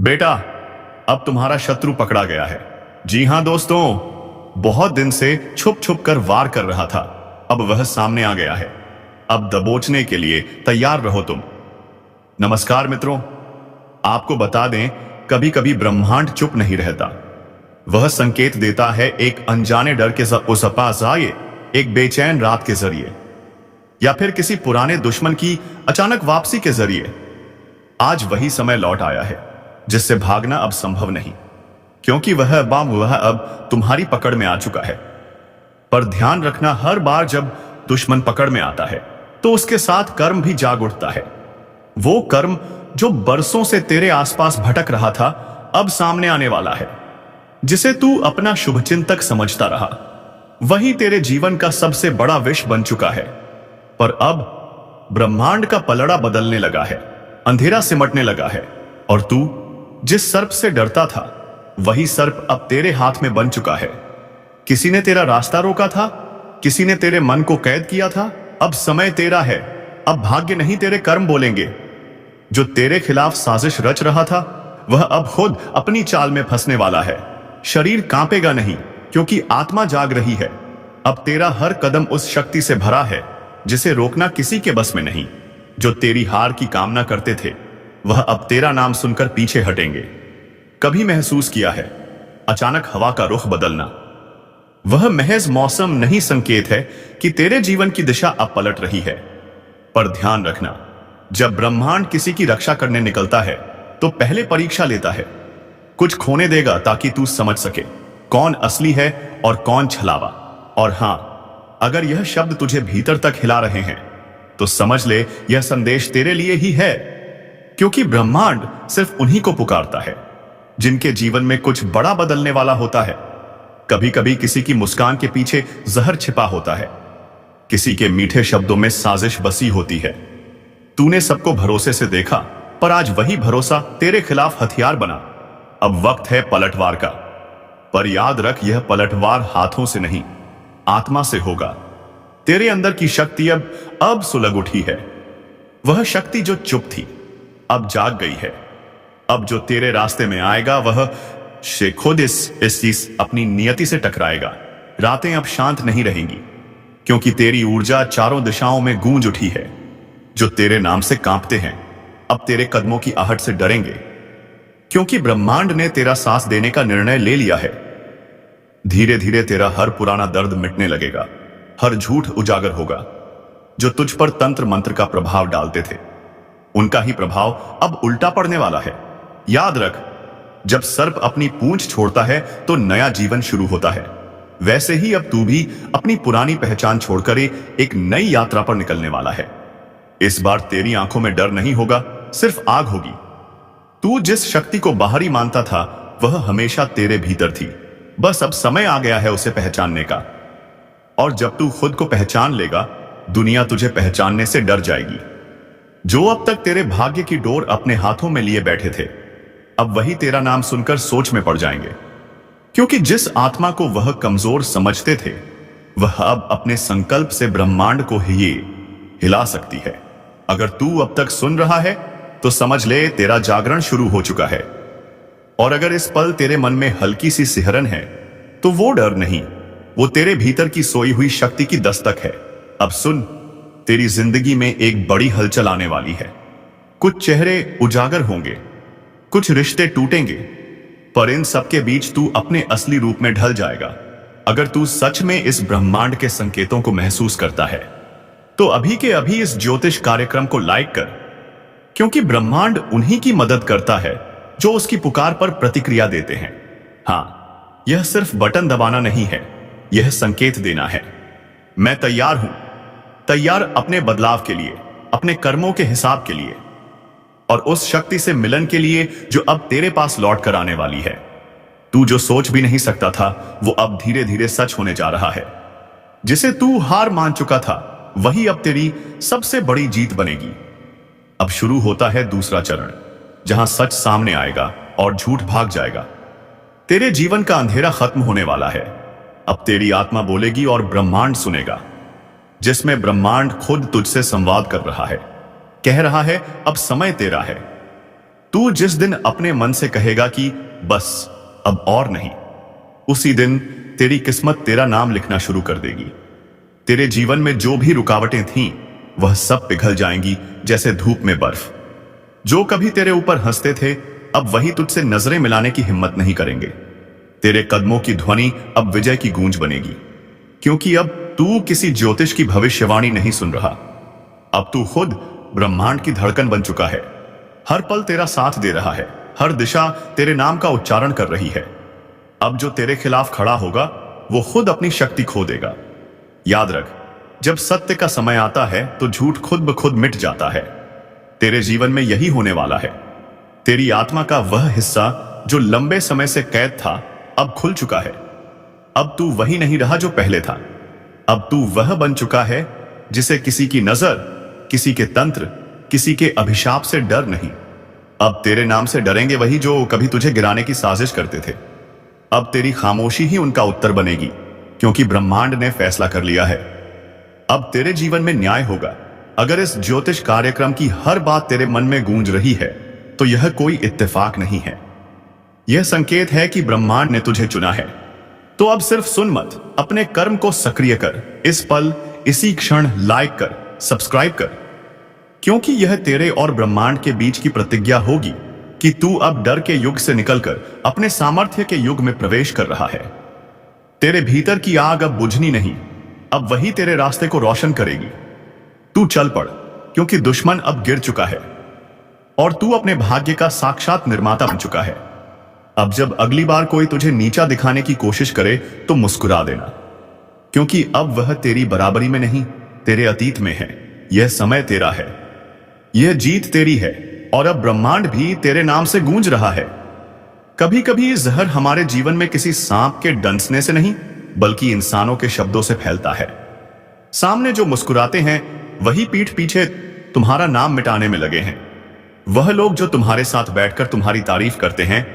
बेटा, अब तुम्हारा शत्रु पकड़ा गया है। जी हां दोस्तों, बहुत दिन से छुप छुप कर वार कर रहा था, अब वह सामने आ गया है। अब दबोचने के लिए तैयार रहो तुम। नमस्कार मित्रों, आपको बता दें, कभी कभी ब्रह्मांड चुप नहीं रहता। वह संकेत देता है एक अनजाने डर के उस पास आए, एक बेचैन रात के जरिए, या फिर किसी पुराने दुश्मन की अचानक वापसी के जरिए। आज वही समय लौट आया है जिससे भागना अब संभव नहीं, क्योंकि वह अब तुम्हारी पकड़ में आ चुका है। पर ध्यान रखना, हर बार जब दुश्मन पकड़ में आता है तो उसके साथ कर्म भी जाग उठता है। वो कर्म जो बरसों से तेरे आसपास भटक रहा था, अब सामने आने वाला है। जिसे तू अपना शुभचिंतक समझता रहा, वही तेरे जीवन का सबसे बड़ा विष बन चुका है। पर अब ब्रह्मांड का पलड़ा बदलने लगा है, अंधेरा सिमटने लगा है, और तू जिस सर्प से डरता था, वही सर्प अब तेरे हाथ में बन चुका है। किसी ने तेरा रास्ता रोका था, किसी ने तेरे मन को कैद किया था। अब समय तेरा है। अब भाग्य नहीं, तेरे कर्म बोलेंगे। जो तेरे खिलाफ साजिश रच रहा था, वह अब खुद अपनी चाल में फंसने वाला है। शरीर कांपेगा नहीं, क्योंकि आत्मा जाग रही है। अब तेरा हर कदम उस शक्ति से भरा है जिसे रोकना किसी के बस में नहीं। जो तेरी हार की कामना करते थे, वह अब तेरा नाम सुनकर पीछे हटेंगे। कभी महसूस किया है अचानक हवा का रुख बदलना? वह महज मौसम नहीं, संकेत है कि तेरे जीवन की दिशा अब पलट रही है। पर ध्यान रखना, जब ब्रह्मांड किसी की रक्षा करने निकलता है तो पहले परीक्षा लेता है। कुछ खोने देगा ताकि तू समझ सके कौन असली है और कौन छलावा। और हां, अगर यह शब्द तुझे भीतर तक हिला रहे हैं तो समझ ले, यह संदेश तेरे लिए ही है। क्योंकि ब्रह्मांड सिर्फ उन्हीं को पुकारता है जिनके जीवन में कुछ बड़ा बदलने वाला होता है। कभी कभी किसी की मुस्कान के पीछे जहर छिपा होता है, किसी के मीठे शब्दों में साजिश बसी होती है। तूने सबको भरोसे से देखा, पर आज वही भरोसा तेरे खिलाफ हथियार बना। अब वक्त है पलटवार का। पर याद रख, यह पलटवार हाथों से नहीं, आत्मा से होगा। तेरे अंदर की शक्ति अब सुलग उठी है। वह शक्ति जो चुप थी, अब जाग गई है। अब जो तेरे रास्ते में आएगा, वह खुद इस चीज अपनी नियति से टकराएगा। रातें अब शांत नहीं रहेंगी, क्योंकि तेरी ऊर्जा चारों दिशाओं में गूंज उठी है। जो तेरे नाम से कांपते हैं, अब तेरे कदमों की आहट से डरेंगे, क्योंकि ब्रह्मांड ने तेरा सांस देने का निर्णय ले लिया है। धीरे धीरे तेरा हर पुराना दर्द मिटने लगेगा, हर झूठ उजागर होगा। जो तुझ पर तंत्र मंत्र का प्रभाव डालते थे, उनका ही प्रभाव अब उल्टा पड़ने वाला है। याद रख, जब सर्प अपनी पूंछ छोड़ता है तो नया जीवन शुरू होता है। वैसे ही अब तू भी अपनी पुरानी पहचान छोड़कर एक नई यात्रा पर निकलने वाला है। इस बार तेरी आंखों में डर नहीं होगा, सिर्फ आग होगी। तू जिस शक्ति को बाहरी मानता था, वह हमेशा तेरे भीतर थी। बस अब समय आ गया है उसे पहचानने का। और जब तू खुद को पहचान लेगा, दुनिया तुझे पहचानने से डर जाएगी। जो अब तक तेरे भाग्य की डोर अपने हाथों में लिए बैठे थे, अब वही तेरा नाम सुनकर सोच में पड़ जाएंगे। क्योंकि जिस आत्मा को वह कमजोर समझते थे, वह अब अपने संकल्प से ब्रह्मांड को ही हिला सकती है। अगर तू अब तक सुन रहा है तो समझ ले, तेरा जागरण शुरू हो चुका है। और अगर इस पल तेरे मन में हल्की सी सिहरन है, तो वो डर नहीं, वो तेरे भीतर की सोई हुई शक्ति की दस्तक है। अब सुन, तेरी जिंदगी में एक बड़ी हलचल आने वाली है। कुछ चेहरे उजागर होंगे, कुछ रिश्ते टूटेंगे, पर इन सबके बीच तू अपने असली रूप में ढल जाएगा। अगर तू सच में इस ब्रह्मांड के संकेतों को महसूस करता है, तो अभी के अभी इस ज्योतिष कार्यक्रम को लाइक कर, क्योंकि ब्रह्मांड उन्हीं की मदद करता है जो उसकी पुकार पर प्रतिक्रिया देते हैं। हां, यह सिर्फ बटन दबाना नहीं है, यह संकेत देना है। मैं तैयार हूं, तैयार अपने बदलाव के लिए, अपने कर्मों के हिसाब के लिए, और उस शक्ति से मिलन के लिए जो अब तेरे पास लौट कर आने वाली है। तू जो सोच भी नहीं सकता था, वो अब धीरे धीरे सच होने जा रहा है। जिसे तू हार मान चुका था, वही अब तेरी सबसे बड़ी जीत बनेगी। अब शुरू होता है दूसरा चरण, जहां सच सामने आएगा और झूठ भाग जाएगा। तेरे जीवन का अंधेरा खत्म होने वाला है। अब तेरी आत्मा बोलेगी और ब्रह्मांड सुनेगा, जिसमें ब्रह्मांड खुद तुझसे संवाद कर रहा है, कह रहा है अब समय तेरा है। तू जिस दिन अपने मन से कहेगा कि बस अब और नहीं, उसी दिन तेरी किस्मत तेरा नाम लिखना शुरू कर देगी। तेरे जीवन में जो भी रुकावटें थीं वह सब पिघल जाएंगी जैसे धूप में बर्फ। जो कभी तेरे ऊपर हंसते थे अब वही तुझसे नजरें मिलाने की हिम्मत नहीं करेंगे। तेरे कदमों की ध्वनि अब विजय की गूंज बनेगी, क्योंकि अब तू किसी ज्योतिष की भविष्यवाणी नहीं सुन रहा। अब तू खुद ब्रह्मांड की धड़कन बन चुका है। हर पल तेरा साथ दे रहा है, हर दिशा तेरे नाम का उच्चारण कर रही है। अब जो तेरे खिलाफ खड़ा होगा वो खुद अपनी शक्ति खो देगा। याद रख, जब सत्य का समय आता है तो झूठ खुद ब खुद मिट जाता है। तेरे जीवन में यही होने वाला है। तेरी आत्मा का वह हिस्सा जो लंबे समय से कैद था अब खुल चुका है। अब तू वही नहीं रहा जो पहले था। अब तू वह बन चुका है जिसे किसी की नजर, किसी के तंत्र, किसी के अभिशाप से डर नहीं। अब तेरे नाम से डरेंगे वही जो कभी तुझे गिराने की साजिश करते थे। अब तेरी खामोशी ही उनका उत्तर बनेगी, क्योंकि ब्रह्मांड ने फैसला कर लिया है। अब तेरे जीवन में न्याय होगा। अगर इस ज्योतिष कार्यक्रम की हर बात तेरे मन में गूंज रही है तो यह कोई इत्तेफाक नहीं है। यह संकेत है कि ब्रह्मांड ने तुझे चुना है। तो अब सिर्फ सुन मत, अपने कर्म को सक्रिय कर। इस पल, इसी क्षण लाइक कर, सब्सक्राइब कर, क्योंकि यह तेरे और ब्रह्मांड के बीच की प्रतिज्ञा होगी कि तू अब डर के युग से निकलकर अपने सामर्थ्य के युग में प्रवेश कर रहा है। तेरे भीतर की आग अब बुझनी नहीं, अब वही तेरे रास्ते को रोशन करेगी। तू चल पड़, क्योंकि दुश्मन अब गिर चुका है और तू अपने भाग्य का साक्षात निर्माता बन चुका है। अब जब अगली बार कोई तुझे नीचा दिखाने की कोशिश करे तो मुस्कुरा देना, क्योंकि अब वह तेरी बराबरी में नहीं, तेरे अतीत में है। यह समय तेरा है, यह जीत तेरी है, और अब ब्रह्मांड भी तेरे नाम से गूंज रहा है। कभी कभी जहर हमारे जीवन में किसी सांप के डंसने से नहीं, बल्कि इंसानों के शब्दों से फैलता है। सामने जो मुस्कुराते हैं वही पीठ पीछे तुम्हारा नाम मिटाने में लगे हैं। वह लोग जो तुम्हारे साथ बैठकर तुम्हारी तारीफ करते हैं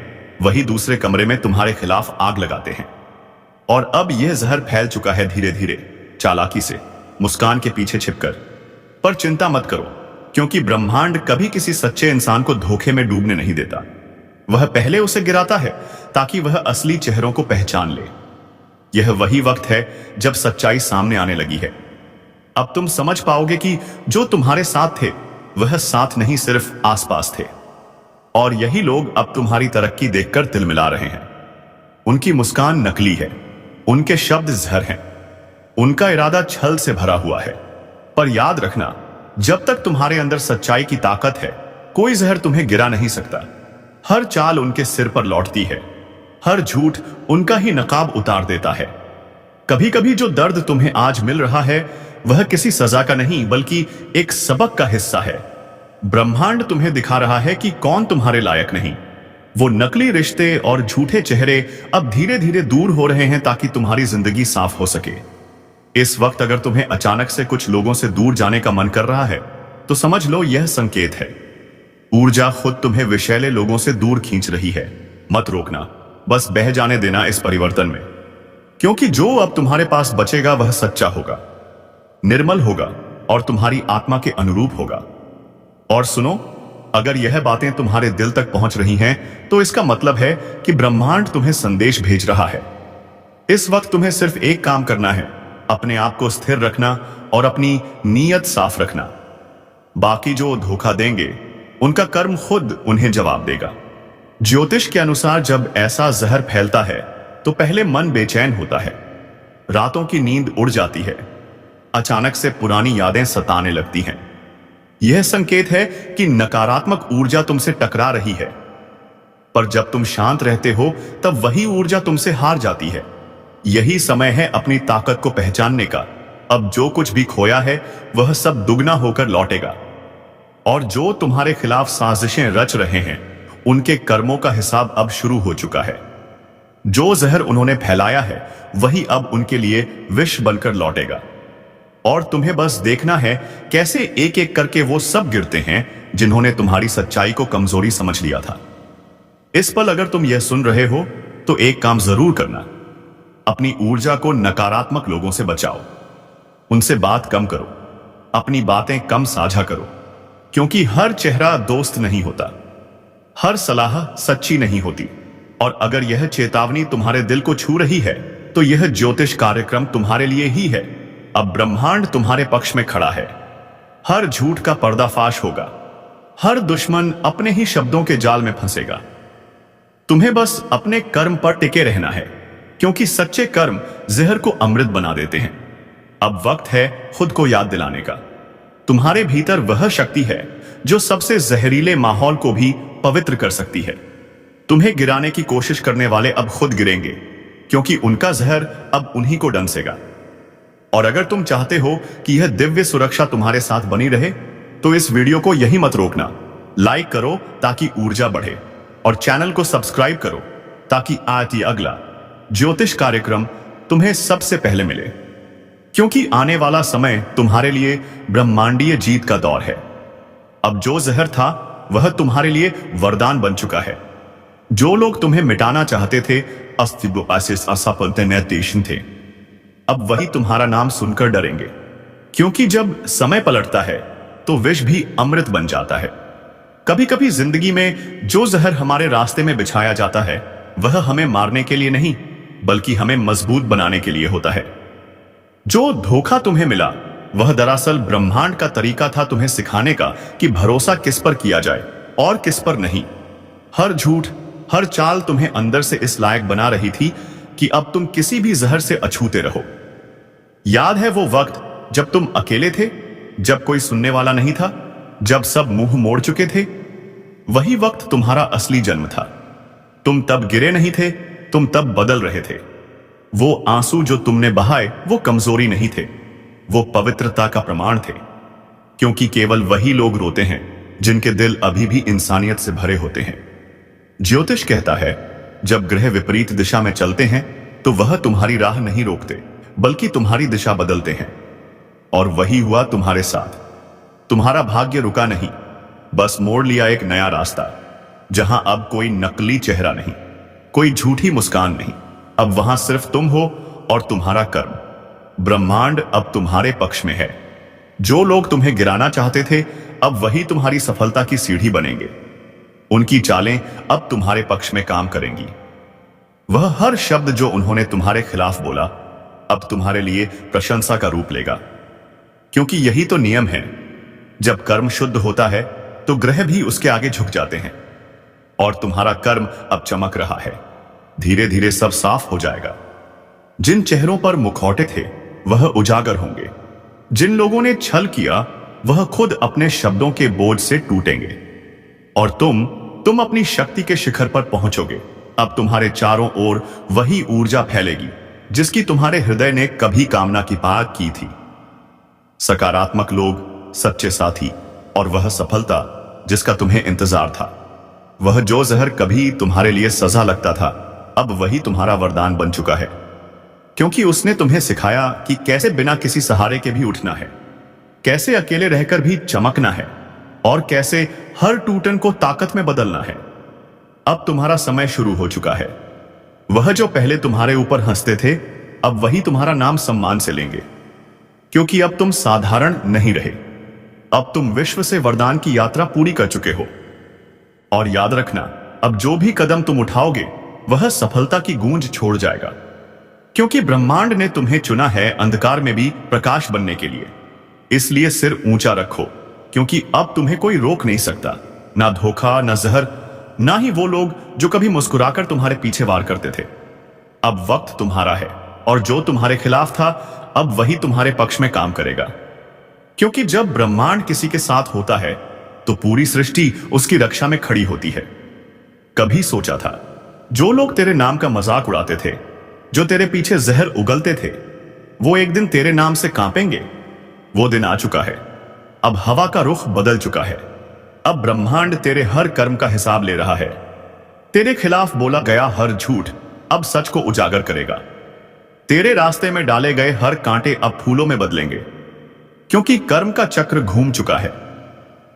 वही दूसरे कमरे में तुम्हारे खिलाफ आग लगाते हैं। और अब यह जहर फैल चुका है धीरे धीरे, चालाकी से, मुस्कान के पीछे छिपकर। पर चिंता मत करो, क्योंकि ब्रह्मांड कभी किसी सच्चे इंसान को धोखे में डूबने नहीं देता। वह पहले उसे गिराता है ताकि वह असली चेहरों को पहचान ले। यह वही वक्त है जब सच्चाई सामने आने लगी है। अब तुम समझ पाओगे कि जो तुम्हारे साथ थे वह साथ नहीं, सिर्फ आसपास थे। और यही लोग अब तुम्हारी तरक्की देखकर तिलमिला रहे हैं। उनकी मुस्कान नकली है, उनके शब्द जहर हैं, उनका इरादा छल से भरा हुआ है। पर याद रखना, जब तक तुम्हारे अंदर सच्चाई की ताकत है कोई जहर तुम्हें गिरा नहीं सकता। हर चाल उनके सिर पर लौटती है, हर झूठ उनका ही नकाब उतार देता है। कभी कभी जो दर्द तुम्हें आज मिल रहा है वह किसी सजा का नहीं, बल्कि एक सबक का हिस्सा है। ब्रह्मांड तुम्हें दिखा रहा है कि कौन तुम्हारे लायक नहीं। वो नकली रिश्ते और झूठे चेहरे अब धीरे धीरे दूर हो रहे हैं ताकि तुम्हारी जिंदगी साफ हो सके। इस वक्त अगर तुम्हें अचानक से कुछ लोगों से दूर जाने का मन कर रहा है तो समझ लो यह संकेत है। ऊर्जा खुद तुम्हें विषैले लोगों से दूर खींच रही है। मत रोकना, बस बह जाने देना इस परिवर्तन में, क्योंकि जो अब तुम्हारे पास बचेगा वह सच्चा होगा, निर्मल होगा और तुम्हारी आत्मा के अनुरूप होगा। और सुनो, अगर यह बातें तुम्हारे दिल तक पहुंच रही हैं तो इसका मतलब है कि ब्रह्मांड तुम्हें संदेश भेज रहा है। इस वक्त तुम्हें सिर्फ एक काम करना है, अपने आप को स्थिर रखना और अपनी नीयत साफ रखना। बाकी जो धोखा देंगे उनका कर्म खुद उन्हें जवाब देगा। ज्योतिष के अनुसार जब ऐसा जहर फैलता है तो पहले मन बेचैन होता है, रातों की नींद उड़ जाती है, अचानक से पुरानी यादें सताने लगती हैं। यह संकेत है कि नकारात्मक ऊर्जा तुमसे टकरा रही है। पर जब तुम शांत रहते हो तब वही ऊर्जा तुमसे हार जाती है। यही समय है अपनी ताकत को पहचानने का। अब जो कुछ भी खोया है वह सब दुगना होकर लौटेगा। और जो तुम्हारे खिलाफ साजिशें रच रहे हैं उनके कर्मों का हिसाब अब शुरू हो चुका है। जो जहर उन्होंने फैलाया है वही अब उनके लिए विष बनकर लौटेगा। और तुम्हें बस देखना है कैसे एक एक करके वो सब गिरते हैं जिन्होंने तुम्हारी सच्चाई को कमजोरी समझ लिया था। इस पल अगर तुम यह सुन रहे हो तो एक काम जरूर करना, अपनी ऊर्जा को नकारात्मक लोगों से बचाओ। उनसे बात कम करो, अपनी बातें कम साझा करो, क्योंकि हर चेहरा दोस्त नहीं होता, हर सलाह सच्ची नहीं होती, और अगर यह चेतावनी तुम्हारे दिल को छू रही है तो यह ज्योतिष कार्यक्रम तुम्हारे लिए ही है। अब ब्रह्मांड तुम्हारे पक्ष में खड़ा है। हर झूठ का पर्दाफाश होगा, हर दुश्मन अपने ही शब्दों के जाल में फंसेगा। तुम्हें बस अपने कर्म पर टिके रहना है, क्योंकि सच्चे कर्म जहर को अमृत बना देते हैं। अब वक्त है खुद को याद दिलाने का। तुम्हारे भीतर वह शक्ति है जो सबसे जहरीले माहौल को भी पवित्र कर सकती है। तुम्हें गिराने की कोशिश करने वाले अब खुद गिरेंगे, क्योंकि उनका जहर अब उन्हीं को डंसेगा। और अगर तुम चाहते हो कि यह दिव्य सुरक्षा तुम्हारे साथ बनी रहे, तो इस वीडियो को यही मत रोकना। लाइक करो ताकि ऊर्जा बढ़े, और चैनल को सब्सक्राइब करो ताकि आज ही अगला ज्योतिष कार्यक्रम तुम्हें सबसे पहले मिले। क्योंकि आने वाला समय तुम्हारे लिए ब्रह्मांडीय जीत का दौर है। अब जो जहर था वह तुम्हारे लिए वरदान बन चुका है। जो लोग तुम्हें मिटाना चाहते थे, थे, अब वही तुम्हारा नाम सुनकर डरेंगे। क्योंकि जब समय पलटता है तो विष भी अमृत बन जाता है। कभी कभी जिंदगी में जो जहर हमारे रास्ते में बिछाया जाता है वह हमें मारने के लिए नहीं, बल्कि हमें मजबूत बनाने के लिए होता है। जो धोखा तुम्हें मिला वह दरअसल ब्रह्मांड का तरीका था तुम्हें सिखाने का कि भरोसा किस पर किया जाए और किस पर नहीं। हर झूठ, हर चाल तुम्हें अंदर से इस लायक बना रही थी कि अब तुम किसी भी जहर से अछूते रहो। याद है वो वक्त जब तुम अकेले थे, जब कोई सुनने वाला नहीं था, जब सब मुंह मोड़ चुके थे? वही वक्त तुम्हारा असली जन्म था। तुम तब गिरे नहीं थे, तुम तब बदल रहे थे। वो आंसू जो तुमने बहाए वो कमजोरी नहीं थे, वो पवित्रता का प्रमाण थे। क्योंकि केवल वही लोग रोते हैं जिनके दिल अभी भी इंसानियत से भरे होते हैं। ज्योतिष कहता है, जब ग्रह विपरीत दिशा में चलते हैं तो वह तुम्हारी राह नहीं रोकते, बल्कि तुम्हारी दिशा बदलते हैं। और वही हुआ तुम्हारे साथ। तुम्हारा भाग्य रुका नहीं, बस मोड़ लिया एक नया रास्ता, जहां अब कोई नकली चेहरा नहीं, कोई झूठी मुस्कान नहीं। अब वहां सिर्फ तुम हो और तुम्हारा कर्म। ब्रह्मांड अब तुम्हारे पक्ष में है। जो लोग तुम्हें गिराना चाहते थे, अब वही तुम्हारी सफलता की सीढ़ी बनेंगे। उनकी चालें अब तुम्हारे पक्ष में काम करेंगी। वह हर शब्द जो उन्होंने तुम्हारे खिलाफ बोला, अब तुम्हारे लिए प्रशंसा का रूप लेगा। क्योंकि यही तो नियम है, जब कर्म शुद्ध होता है तो ग्रह भी उसके आगे झुक जाते हैं। और तुम्हारा कर्म अब चमक रहा है। धीरे धीरे सब साफ हो जाएगा। जिन चेहरों पर मुखौटे थे वह उजागर होंगे। जिन लोगों ने छल किया वह खुद अपने शब्दों के बोझ से टूटेंगे। और तुम अपनी शक्ति के शिखर पर पहुंचोगे। अब तुम्हारे चारों ओर वही ऊर्जा फैलेगी जिसकी तुम्हारे हृदय ने कभी कामना की पाग की थी। सकारात्मक लोग, सच्चे साथी, और वह सफलता जिसका तुम्हें इंतजार था। वह जो जहर कभी तुम्हारे लिए सजा लगता था, अब वही तुम्हारा वरदान बन चुका है। क्योंकि उसने तुम्हें सिखाया कि कैसे बिना किसी सहारे के भी उठना है, कैसे अकेले रहकर भी चमकना है, और कैसे हर टूटन को ताकत में बदलना है। अब तुम्हारा समय शुरू हो चुका है। वह जो पहले तुम्हारे ऊपर हंसते थे, अब वही तुम्हारा नाम सम्मान से लेंगे। क्योंकि अब तुम साधारण नहीं रहे, अब तुम विश्व से वरदान की यात्रा पूरी कर चुके हो। और याद रखना, अब जो भी कदम तुम उठाओगे वह सफलता की गूंज छोड़ जाएगा। क्योंकि ब्रह्मांड ने तुम्हें चुना है अंधकार में भी प्रकाश बनने के लिए। इसलिए सिर ऊंचा रखो, क्योंकि अब तुम्हें कोई रोक नहीं सकता। ना धोखा, ना जहर, ना ही वो लोग जो कभी मुस्कुराकर तुम्हारे पीछे वार करते थे। अब वक्त तुम्हारा है, और जो तुम्हारे खिलाफ था अब वही तुम्हारे पक्ष में काम करेगा। क्योंकि जब ब्रह्मांड किसी के साथ होता है तो पूरी सृष्टि उसकी रक्षा में खड़ी होती है। कभी सोचा था, जो लोग तेरे नाम का मजाक उड़ाते थे, जो तेरे पीछे जहर उगलते थे, वो एक दिन तेरे नाम से कांपेंगे? वो दिन आ चुका है। अब हवा का रुख बदल चुका है। अब ब्रह्मांड तेरे हर कर्म का हिसाब ले रहा है। तेरे खिलाफ बोला गया हर झूठ अब सच को उजागर करेगा। तेरे रास्ते में डाले गए हर कांटे अब फूलों में बदलेंगे। क्योंकि कर्म का चक्र घूम चुका है।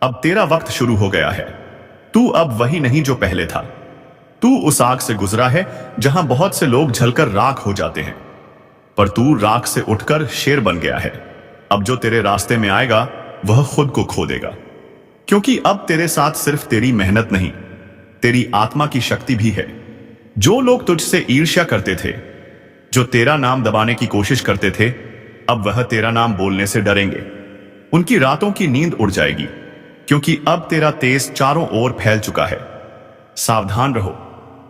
अब तेरा वक्त शुरू हो गया है। तू अब वही नहीं जो पहले था। तू उस आग से गुजरा है जहां बहुत से लोग जलकर राख हो जाते हैं, पर तू राख से उठकर शेर बन गया है। अब जो तेरे रास्ते में आएगा वह खुद को खो देगा। क्योंकि अब तेरे साथ सिर्फ तेरी मेहनत नहीं, तेरी आत्मा की शक्ति भी है। जो लोग तुझसे ईर्ष्या करते थे, जो तेरा नाम दबाने की कोशिश करते थे, अब वह तेरा नाम बोलने से डरेंगे। उनकी रातों की नींद उड़ जाएगी, क्योंकि अब तेरा तेज चारों ओर फैल चुका है। सावधान रहो,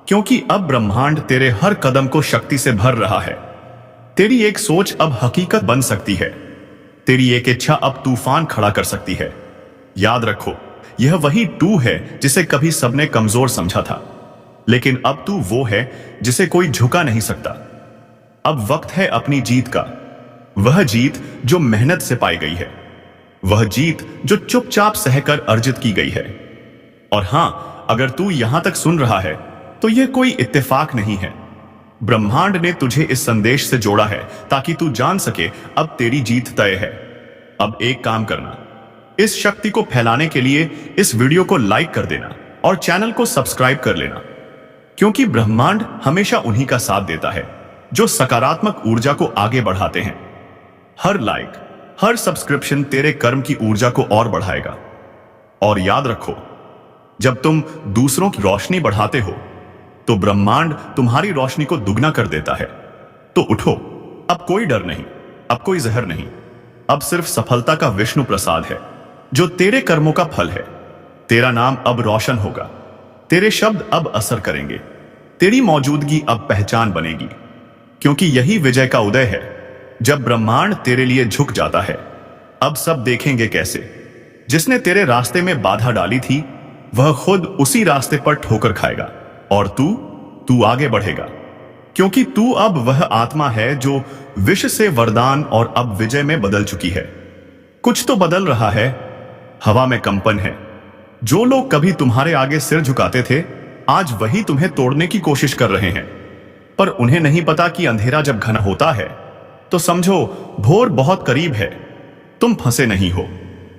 क्योंकि अब ब्रह्मांड तेरे हर कदम को शक्ति से भर रहा है। तेरी एक सोच अब हकीकत बन सकती है। तेरी एक इच्छा अब तूफान खड़ा कर सकती है। याद रखो, यह वही तू है जिसे कभी सबने कमजोर समझा था, लेकिन अब तू वो है जिसे कोई झुका नहीं सकता। अब वक्त है अपनी जीत का, वह जीत जो मेहनत से पाई गई है, वह जीत जो चुपचाप सहकर अर्जित की गई है। और हां, अगर तू यहां तक सुन रहा है तो यह कोई इत्तेफाक नहीं है। ब्रह्मांड ने तुझे इस संदेश से जोड़ा है ताकि तू जान सके अब तेरी जीत तय है। अब एक काम करना, इस शक्ति को फैलाने के लिए इस वीडियो को लाइक कर देना और चैनल को सब्सक्राइब कर लेना, क्योंकि ब्रह्मांड हमेशा उन्हीं का साथ देता है जो सकारात्मक ऊर्जा को आगे बढ़ाते हैं। हर लाइक, हर सब्सक्रिप्शन तेरे कर्म की ऊर्जा को और बढ़ाएगा। और याद रखो, जब तुम दूसरों की रोशनी बढ़ाते हो तो ब्रह्मांड तुम्हारी रोशनी को दुगना कर देता है। तो उठो, अब कोई डर नहीं, अब कोई जहर नहीं, अब सिर्फ सफलता का विष्णु प्रसाद है जो तेरे कर्मों का फल है। तेरा नाम अब रोशन होगा, तेरे शब्द अब असर करेंगे, तेरी मौजूदगी अब पहचान बनेगी, क्योंकि यही विजय का उदय है जब ब्रह्मांड तेरे लिए झुक जाता है। अब सब देखेंगे कैसे जिसने तेरे रास्ते में बाधा डाली थी वह खुद उसी रास्ते पर ठोकर खाएगा, और तू आगे बढ़ेगा, क्योंकि तू अब वह आत्मा है जो विष से वरदान और अब विजय में बदल चुकी है। कुछ तो बदल रहा है, हवा में कंपन है। जो लोग कभी तुम्हारे आगे सिर झुकाते थे, आज वही तुम्हें तोड़ने की कोशिश कर रहे हैं, पर उन्हें नहीं पता कि अंधेरा जब घना होता है तो समझो भोर बहुत करीब है। तुम फंसे नहीं हो,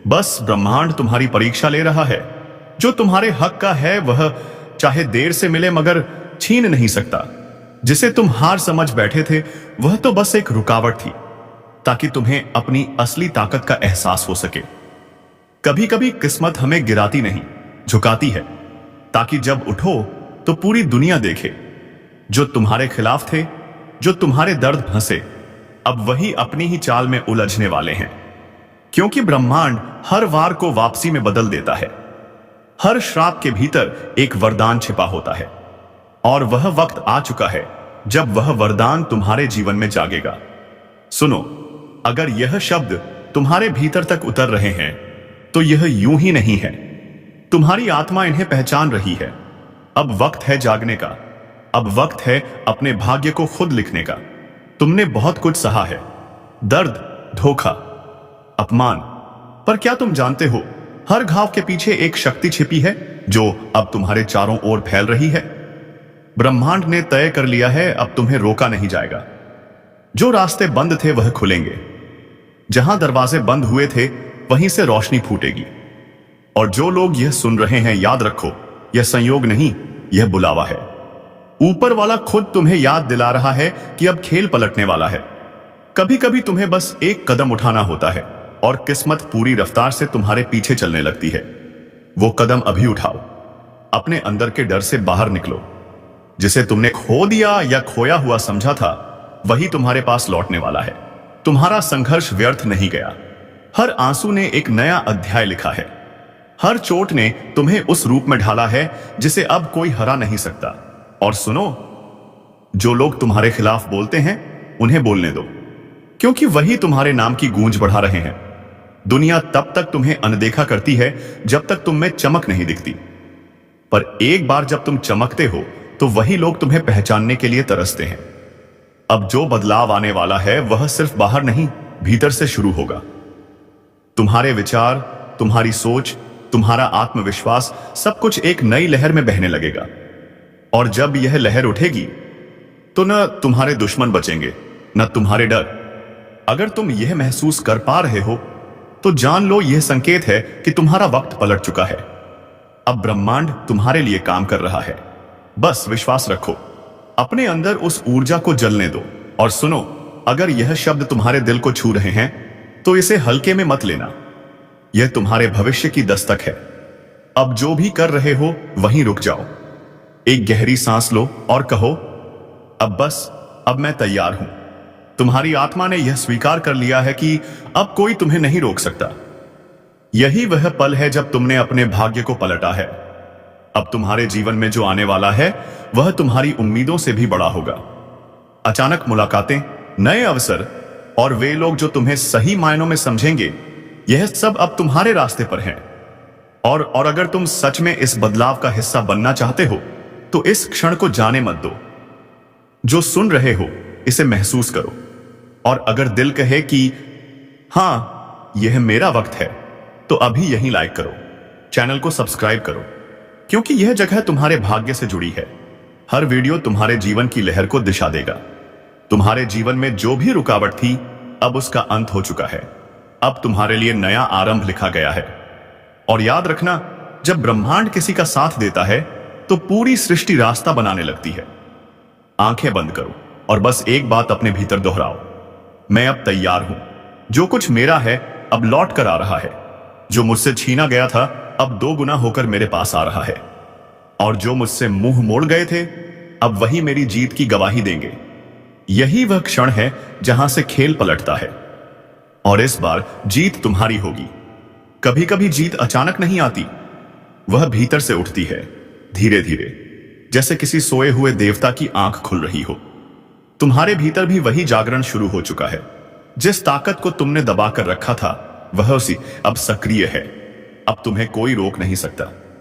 बस ब्रह्मांड तुम्हारी परीक्षा ले रहा है। जो तुम्हारे हक का है वह चाहे देर से मिले मगर छीन नहीं सकता। जिसे तुम हार समझ बैठे थे वह तो बस एक रुकावट थी, ताकि तुम्हें अपनी असली ताकत का एहसास हो सके। कभी कभी किस्मत हमें गिराती नहीं, झुकाती है, ताकि जब उठो तो पूरी दुनिया देखे। जो तुम्हारे खिलाफ थे, जो तुम्हारे दर्द फंसे, अब वही अपनी ही चाल में उलझने वाले हैं, क्योंकि ब्रह्मांड हर वार को वापसी में बदल देता है। हर श्राप के भीतर एक वरदान छिपा होता है, और वह वक्त आ चुका है जब वह वरदान तुम्हारे जीवन में जागेगा। सुनो, अगर यह शब्द तुम्हारे भीतर तक उतर रहे हैं तो यह यूं ही नहीं है। तुम्हारी आत्मा इन्हें पहचान रही है। अब वक्त है जागने का, अब वक्त है अपने भाग्य को खुद लिखने का। तुमने बहुत कुछ सहा है, दर्द, धोखा, अपमान, पर क्या तुम जानते हो हर घाव के पीछे एक शक्ति छिपी है जो अब तुम्हारे चारों ओर फैल रही है। ब्रह्मांड ने तय कर लिया है, अब तुम्हें रोका नहीं जाएगा। जो रास्ते बंद थे वह खुलेंगे, जहां दरवाजे बंद हुए थे वहीं से रोशनी फूटेगी। और जो लोग यह सुन रहे हैं, याद रखो, यह संयोग नहीं, यह बुलावा है। ऊपर वाला खुद तुम्हें याद दिला रहा है कि अब खेल पलटने वाला है। कभी कभी तुम्हें बस एक कदम उठाना होता है और किस्मत पूरी रफ्तार से तुम्हारे पीछे चलने लगती है। वो कदम अभी उठाओ, अपने अंदर के डर से बाहर निकलो। जिसे तुमने खो दिया या खोया हुआ समझा था वही तुम्हारे पास लौटने वाला है। तुम्हारा संघर्ष व्यर्थ नहीं गया। हर आंसू ने एक नया अध्याय लिखा है। हर चोट ने तुम्हें उस रूप में ढाला है जिसे अब कोई हरा नहीं सकता। और सुनो, जो लोग तुम्हारे खिलाफ बोलते हैं उन्हें बोलने दो, क्योंकि वही तुम्हारे नाम की गूंज बढ़ा रहे हैं। दुनिया तब तक तुम्हें अनदेखा करती है जब तक तुम में चमक नहीं दिखती, पर एक बार जब तुम चमकते हो तो वही लोग तुम्हें पहचानने के लिए तरसते हैं। अब जो बदलाव आने वाला है वह सिर्फ बाहर नहीं, भीतर से शुरू होगा। तुम्हारे विचार, तुम्हारी सोच, तुम्हारा आत्मविश्वास, सब कुछ एक नई लहर में बहने लगेगा। और जब यह लहर उठेगी तो न तुम्हारे दुश्मन बचेंगे, न तुम्हारे डर। अगर तुम यह महसूस कर पा रहे हो तो जान लो यह संकेत है कि तुम्हारा वक्त पलट चुका है। अब ब्रह्मांड तुम्हारे लिए काम कर रहा है। बस विश्वास रखो, अपने अंदर उस ऊर्जा को जलने दो। और सुनो, अगर यह शब्द तुम्हारे दिल को छू रहे हैं तो इसे हल्के में मत लेना। यह तुम्हारे भविष्य की दस्तक है। अब जो भी कर रहे हो वहीं रुक जाओ। एक गहरी सांस लो और कहो, अब बस, अब मैं तैयार हूं। तुम्हारी आत्मा ने यह स्वीकार कर लिया है कि अब कोई तुम्हें नहीं रोक सकता। यही वह पल है जब तुमने अपने भाग्य को पलटा है। अब तुम्हारे जीवन में जो आने वाला है वह तुम्हारी उम्मीदों से भी बड़ा होगा। अचानक मुलाकातें, नए अवसर और वे लोग जो तुम्हें सही मायनों में समझेंगे, यह सब अब तुम्हारे रास्ते पर हैं। और अगर तुम सच में इस बदलाव का हिस्सा बनना चाहते हो तो इस क्षण को जाने मत दो। जो सुन रहे हो इसे महसूस करो, और अगर दिल कहे कि हां यह मेरा वक्त है, तो अभी यहीं लाइक करो, चैनल को सब्सक्राइब करो, क्योंकि यह जगह तुम्हारे भाग्य से जुड़ी है। हर वीडियो तुम्हारे जीवन की लहर को दिशा देगा। तुम्हारे जीवन में जो भी रुकावट थी, अब उसका अंत हो चुका है। अब तुम्हारे लिए नया आरंभ लिखा गया है। और याद रखना, जब ब्रह्मांड किसी का साथ देता है तो पूरी सृष्टि रास्ता बनाने लगती है। आंखें बंद करो और बस एक बात अपने भीतर दोहराओ, मैं अब तैयार हूं। जो कुछ मेरा है अब लौट कर आ रहा है। जो मुझसे छीना गया था अब 2 गुना होकर मेरे पास आ रहा है। और जो मुझसे मुंह मोड़ गए थे, अब वही मेरी जीत की गवाही देंगे। यही वह क्षण है जहां से खेल पलटता है, और इस बार जीत तुम्हारी होगी। कभी कभी जीत अचानक नहीं आती, वह भीतर से उठती है, धीरे धीरे, जैसे किसी सोए हुए देवता की आंख खुल रही हो। तुम्हारे भीतर भी वही जागरण शुरू हो चुका है। जिस ताकत को तुमने दबाकर रखा था वह उसी अब सक्रिय है। अब तुम्हें कोई रोक नहीं सकता।